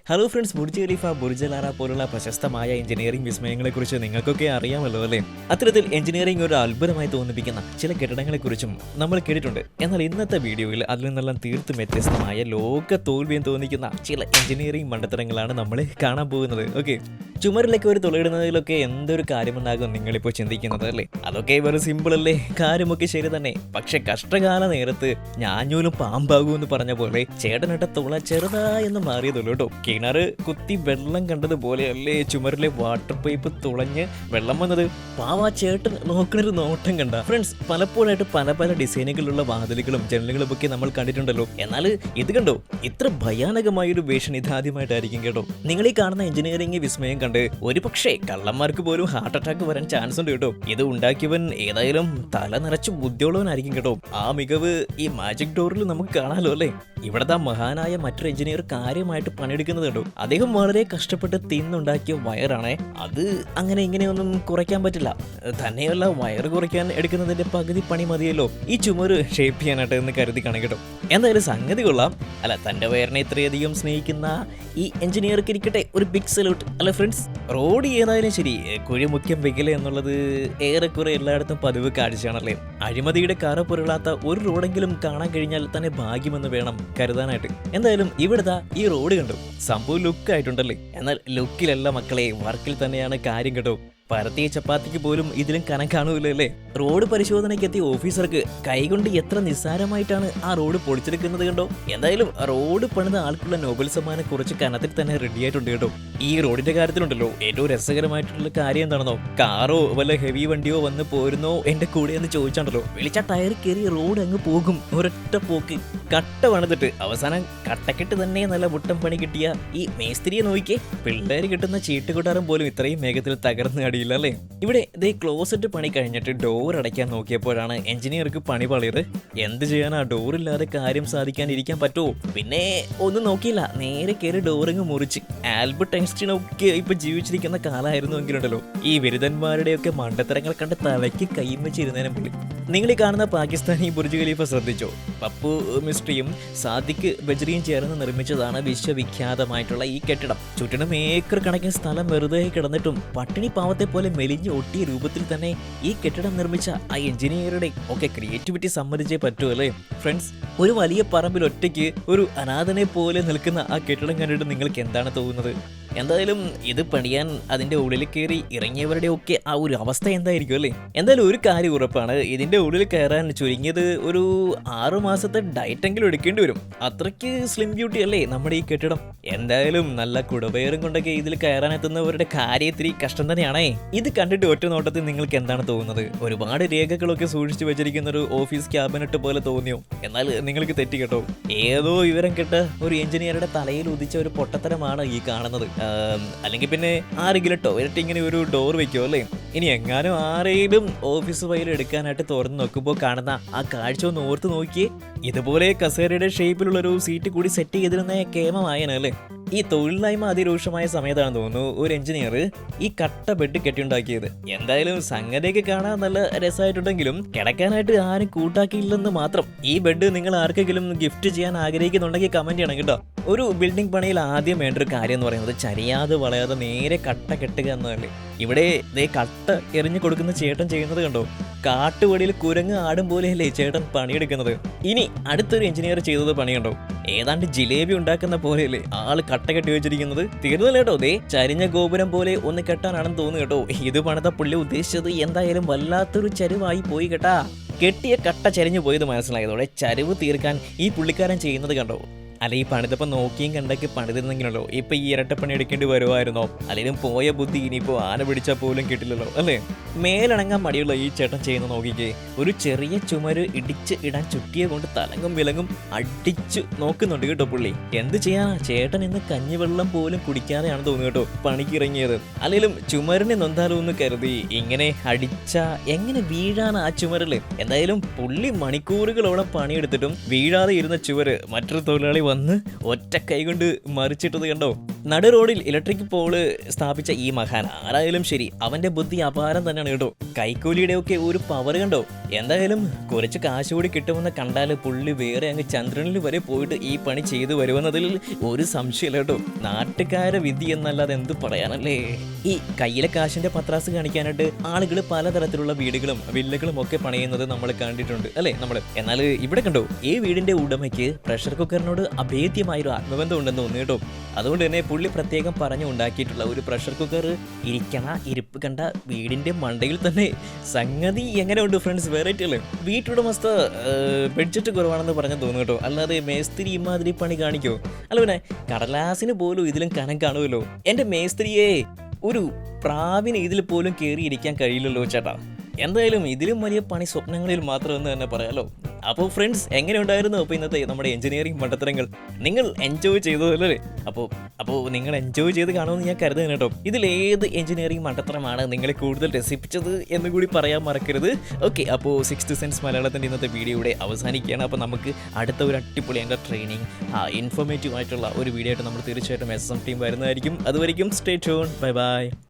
Hello friends, Burj Khalifa, Burj Lara പോലുള്ള പ്രശസ്തമായ engineering വിസ്മയങ്ങളെക്കുറിച്ച് നിങ്ങൾക്കൊക്കെ അറിയാമല്ലോ അല്ലേ? അത്തരത്തിൽ എഞ്ചിനീയറിംഗ് ഒരു അത്ഭുതമായി തോന്നിപ്പിക്കുന്ന ചില കെട്ടിടങ്ങളെക്കുറിച്ചും നമ്മൾ കേട്ടിട്ടുണ്ട്. എന്നാൽ ഇന്നത്തെ വീഡിയോയിൽ അതിൽ നിന്നെല്ലാം തീർത്തും വ്യത്യസ്തമായ ലോക തോൽവിയും തോന്നിക്കുന്ന ചില എഞ്ചിനീയറിംഗ് മണ്ടത്തരങ്ങളാണ് നമ്മൾ കാണാൻ പോകുന്നത്. ഓക്കെ, ചുമരിലേക്ക് ഒരു തുളയിടുന്നതിലൊക്കെ എന്തൊരു കാര്യമുണ്ടാകും നിങ്ങളിപ്പോൾ ചിന്തിക്കുന്നത് അല്ലേ? അതൊക്കെ വെറും സിമ്പിൾ അല്ലേ? കാര്യമൊക്കെ ശരി തന്നെ. പക്ഷെ കഷ്ടകാല നേരത്ത് ഞാഞ്ഞൂലും പാമ്പാകൂ എന്ന് പറഞ്ഞ പോലെ ചേട്ടനിട്ട തുള ചെറുതായെന്ന് മാറിയതുള്ളൂ കേട്ടോ. കിണറ് കുത്തി വെള്ളം കണ്ടതുപോലെ അല്ലേ ചുമരിലെ വാട്ടർ പൈപ്പ് തുളഞ്ഞ് വെള്ളം വന്നത്? പാവാ ചേട്ടൻ നോക്കണൊരു നോട്ടം കണ്ട. ഫ്രണ്ട്സ്, പലപ്പോഴായിട്ട് പല പല ഡിസൈനുകളുള്ള വാതിലുകളും ജനലുകളും ഒക്കെ നമ്മൾ കണ്ടിട്ടുണ്ടല്ലോ. എന്നാൽ ഇത് കണ്ടോ, ഇത്ര ഭയാനകമായൊരു വേഷൻ ഇതാദ്യമായിട്ടായിരിക്കും കേട്ടോ. നിങ്ങൾ ഈ കാണുന്ന എഞ്ചിനീയറിംഗ് വിസ്മയം കണ്ട് ഒരു പക്ഷേ കള്ളന്മാർക്ക് പോലും ഹാർട്ട് അറ്റാക്ക് വരാൻ ചാൻസ് ഉണ്ട് കേട്ടോ. ഇത് ഉണ്ടാക്കിയവൻ ഏതായാലും തല നിറച്ച് ബുദ്ധിയുള്ളവനായിരിക്കും കേട്ടോ. ആ മികവ് ഈ മാജിക് ഡോറിൽ നമുക്ക് കാണാലോ അല്ലേ? ഇവിടുത്തെ മഹാനായ മറ്റൊരു എഞ്ചിനീയർ കാര്യമായിട്ട് പണിയെടുക്കുന്നത് കേട്ടോ. അദ്ദേഹം വളരെ കഷ്ടപ്പെട്ട് തിന്നുണ്ടാക്കിയ വയറാണ്. അത് അങ്ങനെ ഇങ്ങനെയൊന്നും കുറയ്ക്കാൻ പറ്റില്ല. തന്നെയല്ല, വയറ് കുറയ്ക്കാൻ എടുക്കുന്നതിന്റെ പകുതി പണി മതിയല്ലോ ഈ ചുമര് ഷേപ്പ് ചെയ്യാനായിട്ട് എന്ന് കരുതി കാണും കേട്ടോ. എന്തായാലും സംഗതി കൊള്ളാം. അല്ല, തന്റെ വയറിനെ ഇത്രയധികം സ്നേഹിക്കുന്ന ഈ എഞ്ചിനീയർക്ക് ഇരിക്കട്ടെ ഒരു ബിഗ് സല്യൂട്ട് അല്ല ഫ്രണ്ട്സ്. റോഡ് ഏതായാലും ശരി, കുഴിമുഖ്യം വെകില എന്നുള്ളത് ഏറെക്കുറെ എല്ലായിടത്തും പതിവ് കാഴ്ചയാണല്ലേ. അഴിമതിയുടെ കറ പുരളാത്ത ഒരു റോഡെങ്കിലും കാണാൻ കഴിഞ്ഞാൽ തന്നെ ഭാഗ്യമെന്ന് വേണം കരുതാനായിട്ട്. എന്തായാലും ഇവിടുത്തെ ഈ റോഡ് കണ്ടു, സംഭവം ലുക്കായിട്ടുണ്ടല്ലേ. എന്നാൽ ലുക്കിലല്ല മക്കളെ, വർക്കിൽ തന്നെയാണ് കാര്യം കേട്ടോ. പരത്തിയ ചപ്പാത്തിക്ക് പോലും ഇതിലും കനം കാണൂലല്ലേ? റോഡ് പരിശോധനയ്ക്ക് എത്തിയ ഓഫീസർക്ക് കൈകൊണ്ട് എത്ര നിസ്സാരമായിട്ടാണ് ആ റോഡ് പൊളിച്ചെടുക്കുന്നത് കണ്ടോ. എന്തായാലും റോഡ് പണിത ആൾക്കുള്ള നോബൽ സമ്മാനം കുറച്ച് കനത്തിൽ തന്നെ റെഡി ആയിട്ടുണ്ട് കേട്ടോ. ഈ റോഡിന്റെ കാര്യത്തിലുണ്ടല്ലോ ഏറ്റവും രസകരമായിട്ടുള്ള കാര്യം എന്താണെന്നോ, കാറോ വല്ല ഹെവി വണ്ടിയോ വന്ന് പോരുന്നോ എന്റെ കൂടെ എന്ന് ചോദിച്ചാണ്ടല്ലോ, വിളിച്ച ടയർ കയറി റോഡ് അങ്ങ് പോകും ഒരൊറ്റ പോക്ക്. കട്ട പണിതിട്ട് അവസാനം കട്ടക്കെട്ട് തന്നെ നല്ല മുട്ടം പണി കിട്ടിയ ഈ മേസ്തിരിയെ നോക്കിക്കേ. പിള്ളേര് കിട്ടുന്ന ചീട്ടുകൊട്ടാരം പോലും ഇത്രയും വേഗത്തിൽ തകർന്ന് അടിയില്ല അല്ലേ? ഇവിടെ ദേ ക്ലോസറ്റ് പണി കഴിഞ്ഞിട്ട് ഡോർ അടയ്ക്കാൻ നോക്കിയപ്പോഴാണ് എഞ്ചിനീയർക്ക് പണി പാളിയത്. എന്ത് ചെയ്യാനാ, ഡോറില്ലാതെ കാര്യം സാധിക്കാൻ ഇരിക്കാൻ പറ്റുമോ? പിന്നെ ഒന്നും നോക്കിയില്ല, നേരെ കയറി ഡോറിങ് മുറിച്ച്. ആൽബർട്ട് ഐൻസ്റ്റീനൊക്കെ ഇപ്പൊ ജീവിച്ചിരിക്കുന്ന കാലമായിരുന്നു എങ്കിലുണ്ടല്ലോ ഈ ബിരുദന്മാരുടെയൊക്കെ മണ്ടത്തരങ്ങൾ കണ്ട് തലയ്ക്ക് കൈയും വെച്ചിരുന്നതിനും പുള്ളി. നിങ്ങൾ ഈ കാണുന്ന പാകിസ്ഥാനി ബുർജ് ഖലീഫ ശ്രദ്ധിച്ചോ? പപ്പു മിസ്ട്രിയും സാദിഖ് ബജ്രിയും ചേർന്ന് നിർമ്മിച്ചതാണ് വിശ്വവിഖ്യാതമായിട്ടുള്ള ഈ കെട്ടിടം. ചുറ്റിനും ഏക്കർ കണക്കിന് സ്ഥലം വെറുതെ കിടന്നിട്ടും പട്ടിണി പാവത്തെ പോലെ മെലിഞ്ഞ് ഒട്ടിയ രൂപത്തിൽ തന്നെ ഈ കെട്ടിടം നിർമ്മിച്ച ആ എഞ്ചിനീയറുടെ ഒക്കെ ക്രിയേറ്റിവിറ്റി സമ്മതിച്ചേ പറ്റൂ അല്ലേ ഫ്രണ്ട്സ്? ഒരു വലിയ പറമ്പിൽ ഒറ്റയ്ക്ക് ഒരു അനാഥനെ പോലെ നിൽക്കുന്ന ആ കെട്ടിടം കണ്ടിട്ട് നിങ്ങൾക്ക് എന്താണ് തോന്നുന്നത്? എന്തായാലും ഇത് പണിയാൻ അതിന്റെ ഉള്ളിൽ കയറി ഇറങ്ങിയവരുടെ ഒക്കെ ആ ഒരു അവസ്ഥ എന്തായിരിക്കും അല്ലേ? എന്തായാലും ഒരു കാര്യം ഉറപ്പാണ്, ഇതിന്റെ ഉള്ളിൽ കയറാൻ ചുരുങ്ങിയത് ഒരു 6 മാസത്തെ ഡയറ്റെങ്കിലും എടുക്കേണ്ടി വരും. അത്രയ്ക്ക് സ്ലിം ബ്യൂട്ടി അല്ലേ നമ്മുടെ ഈ കെട്ടിടം. എന്തായാലും നല്ല കുടവയറും കൊണ്ടൊക്കെ ഇതിൽ കയറാനെത്തുന്നവരുടെ കാര്യത്തിരി കഷ്ടം തന്നെയാണേ. ഇത് കണ്ടിട്ട് ഒറ്റ നോട്ടത്തിൽ നിങ്ങൾക്ക് എന്താണ് തോന്നുന്നത്? ഒരുപാട് രേഖകളൊക്കെ സൂക്ഷിച്ചു വെച്ചിരിക്കുന്ന ഒരു ഓഫീസ് ക്യാബിനറ്റ് പോലെ തോന്നിയോ? എന്നാൽ നിങ്ങൾക്ക് തെറ്റി കേട്ടോ. ഏതോ വിവരം കെട്ട് ഒരു എഞ്ചിനീയറുടെ തലയിൽ ഉദിച്ച ഒരു പൊട്ടത്തരമാണ് ഈ കാണുന്നത്. അല്ലെങ്കിൽ പിന്നെ ആരെങ്കിലും ടോയ്ലറ്റ് ഇങ്ങനെ ഒരു ഡോർ വെക്കുമോ അല്ലേ? ഇനി എങ്ങാനും ആരെങ്കിലും ഓഫീസ് ഫയൽ എടുക്കാനായിട്ട് തുറന്ന് നോക്കുമ്പോൾ കാണുന്ന ആ കാഴ്ച ഒന്ന് ഓർത്ത് നോക്കിയേ. ഇതുപോലെ കസേരയുടെ ഷേപ്പിലുള്ളൊരു സീറ്റ് കൂടി സെറ്റ് ചെയ്തിരുന്ന കേമമായനല്ലേ? ഈ തൊഴിലില്ലായ്മ അതിരൂക്ഷമായ സമയത്താണെന്ന് തോന്നുന്നു ഒരു എഞ്ചിനീയർ ഈ കട്ട ബെഡ് കെട്ടിയുണ്ടാക്കിയത്. എന്തായാലും സംഗതിയൊക്കെ കാണാൻ നല്ല രസമായിട്ടുണ്ടെങ്കിലും കിടക്കാനായിട്ട് ആരും കൂട്ടാക്കിയില്ലെന്ന് മാത്രം. ഈ ബെഡ് നിങ്ങൾ ആർക്കെങ്കിലും ഗിഫ്റ്റ് ചെയ്യാൻ ആഗ്രഹിക്കുന്നുണ്ടെങ്കിൽ കമന്റ് ചെയ്യണം കേട്ടോ. ഒരു ബിൽഡിംഗ് പണിയിൽ ആദ്യം വേണ്ട ഒരു കാര്യം എന്ന് പറയുന്നത് ചരിയാതെ വളയാതെ നേരെ കട്ട കെട്ടുക എന്നതല്ലേ. ഇവിടെ ദേ കട്ട എറിഞ്ഞു കൊടുക്കുന്ന ചേട്ടൻ ചെയ്യുന്നത് കണ്ടോ? കാട്ടുവടിയിൽ കുരങ്ങ് ആടും പോലെയല്ലേ ചേട്ടൻ പണിയെടുക്കുന്നത്. ഇനി അടുത്തൊരു എഞ്ചിനീയർ ചെയ്തത് പണി കണ്ടോ? ഏതാണ്ട് ജിലേബി ഉണ്ടാക്കുന്ന പോലെയല്ലേ ആള് കട്ട കെട്ടി വെച്ചിരിക്കുന്നത്. തീർന്നല്ല കേട്ടോ, ദേ ചരിഞ്ഞ ഗോപുരം പോലെ ഒന്ന് കെട്ടാനാണെന്ന് തോന്നുന്നു കേട്ടോ. ഇത് പണിത പുള്ളി ഉദ്ദേശിച്ചത് എന്തായാലും വല്ലാത്തൊരു ചരിവായി പോയി കേട്ടാ. കെട്ടിയ കട്ട ചരിഞ്ഞു പോയത് മനസ്സിലായതോടെ ചരിവ് തീർക്കാൻ ഈ പുള്ളിക്കാരൻ ചെയ്യുന്നത് കണ്ടോ? അല്ല, ഈ പണിതപ്പം നോക്കിയും കണ്ടൊക്കെ പണിതിരുന്നെങ്കിലല്ലോ ഇപ്പൊ ഈ ഇരട്ടപ്പണി എടുക്കേണ്ടി വരുമായിരുന്നോ? അല്ലെങ്കിൽ പോയ ബുദ്ധി ഇനിയിപ്പോ ആന പിടിച്ചാൽ പോലും കിട്ടില്ലല്ലോ അല്ലേ? മേലണങ്ങാൻ മടിയുള്ള ഈ ചേട്ടൻ ചെയ്യുന്ന നോക്കിക്കേ. ഒരു ചെറിയ ചുമര് ഇടിച്ച് ഇടാൻ ചുറ്റിയെ കൊണ്ട് തലങ്ങും വിലങ്ങും അടിച്ചു നോക്കുന്നുണ്ട് കേട്ടോ പുള്ളി. എന്ത് ചെയ്യാനാ, ചേട്ടൻ ഇന്ന് കഞ്ഞിവെള്ളം പോലും കുടിക്കാതെയാണ് തോന്നുന്നു കേട്ടോ പണിക്ക് ഇറങ്ങിയത്. അല്ലെങ്കിലും ചുമരിനെ നൊന്താലോ എന്ന് കരുതി ഇങ്ങനെ അടിച്ച എങ്ങനെ വീഴാൻ ആ ചുമരില്? എന്തായാലും പുള്ളി മണിക്കൂറുകളോളം പണിയെടുത്തിട്ടും വീഴാതെ ഇരുന്ന ചുവര് മറ്റൊരു തൊഴിലാളി വന്ന് ഒറ്റ കൈ കൊണ്ട് മറിച്ചിട്ടത് കണ്ടോ? നടു റോഡിൽ ഇലക്ട്രിക് പോള് സ്ഥാപിച്ച ഈ മഹാൻ ആരായാലും ശരി, അവന്റെ ബുദ്ധി അപാരം തന്നെയാണ് കേട്ടോ. കൈക്കൂലിയുടെ ഒക്കെ ഒരു പവർ കണ്ടോ. എന്തായാലും കുറച്ച് കാശ് കൂടി കിട്ടുമെന്ന് കണ്ടാല് പുള്ളി വേറെ അങ്ങ് ചന്ദ്രനിൽ വരെ പോയിട്ട് ഈ പണി ചെയ്തു വരുമെന്നതിൽ ഒരു സംശയമില്ല കേട്ടോ. നാട്ടുകാരെ വിധി എന്നല്ലാതെ എന്ത് പറയാനല്ലേ. ഈ കയ്യിലെ കാശിന്റെ പത്രാസ് കാണിക്കാനായിട്ട് ആളുകൾ പലതരത്തിലുള്ള വീടുകളും വില്ലകളും ഒക്കെ പണിയുന്നത് നമ്മൾ കണ്ടിട്ടുണ്ട് അല്ലേ നമ്മൾ. എന്നാൽ ഇവിടെ കണ്ടോ, ഈ വീടിന്റെ ഉടമയ്ക്ക് പ്രഷർ കുക്കറിനോട് അഭേദ്യമായൊരു ആത്മബന്ധം ഉണ്ടെന്ന് തോന്നുന്നു കേട്ടോ. അതുകൊണ്ട് തന്നെ പുള്ളി പ്രത്യേകം പറഞ്ഞു ഉണ്ടാക്കിയിട്ടുള്ള ഒരു പ്രഷർ കുക്കർ ഇരിക്കണ ഇരിപ്പ് കണ്ട വീടിന്റെ മണ്ടയിൽ തന്നെ. സംഗതി എങ്ങനെയുണ്ട് ഫ്രണ്ട്സ്, വെറൈറ്റി അല്ലേ. വീട്ടുടമസ്ഥ ബഡ്ജറ്റ് കുറവാണെന്ന് പറഞ്ഞു തോന്നുന്നു കേട്ടോ. അല്ലാതെ മേസ്ത്രി ഇമാതിരി പണി കാണിക്കോ? അല്ല പിന്നെ കടലാസിന് പോലും ഇതിലും കനം കാണുമല്ലോ. എന്റെ മേസ്ത്രിയെ, ഒരു പ്രാവിന് ഇതിൽ പോലും കയറിയിരിക്കാൻ കഴിയില്ലല്ലോ ചേട്ടാ. എന്തായാലും ഇതിലും വലിയ പണി സ്വപ്നങ്ങളിൽ മാത്രമെന്ന് തന്നെ പറയാലോ. അപ്പോൾ ഫ്രണ്ട്സ്, എങ്ങനെ ഉണ്ടായിരുന്നു അപ്പോൾ ഇന്നത്തെ നമ്മുടെ എഞ്ചിനീയറിംഗ് മണ്ടത്തരങ്ങൾ? നിങ്ങൾ എൻജോയ് ചെയ്തതല്ലേ? അപ്പോൾ നിങ്ങൾ എൻജോയ് ചെയ്ത് കാണുമെന്ന് ഞാൻ കരുതുന്നു കേട്ടോ. ഇതിലേത് എഞ്ചിനീയറിംഗ് മണ്ടത്തരമാണ് നിങ്ങളെ കൂടുതൽ രസിപ്പിച്ചത് എന്ന് കൂടി പറയാൻ മറക്കരുത്. ഓക്കെ, അപ്പോൾ സിക്സ്ത് സെൻസ് മലയാളത്തിൻ്റെ ഇന്നത്തെ വീഡിയോ ഇവിടെ അവസാനിക്കുകയാണ്. അപ്പോൾ നമുക്ക് അടുത്ത ഒരു അടിപൊളി എൻ്റെ ട്രെയിനിങ് ഇൻഫോർമേറ്റീവ് ആയിട്ടുള്ള ഒരു വീഡിയോ ആയിട്ട് നമ്മൾ തീർച്ചയായിട്ടും SSM ടീം വരുന്നതായിരിക്കും. അതുവരെയും സ്റ്റേ ട്യൂൺ. Bye bye.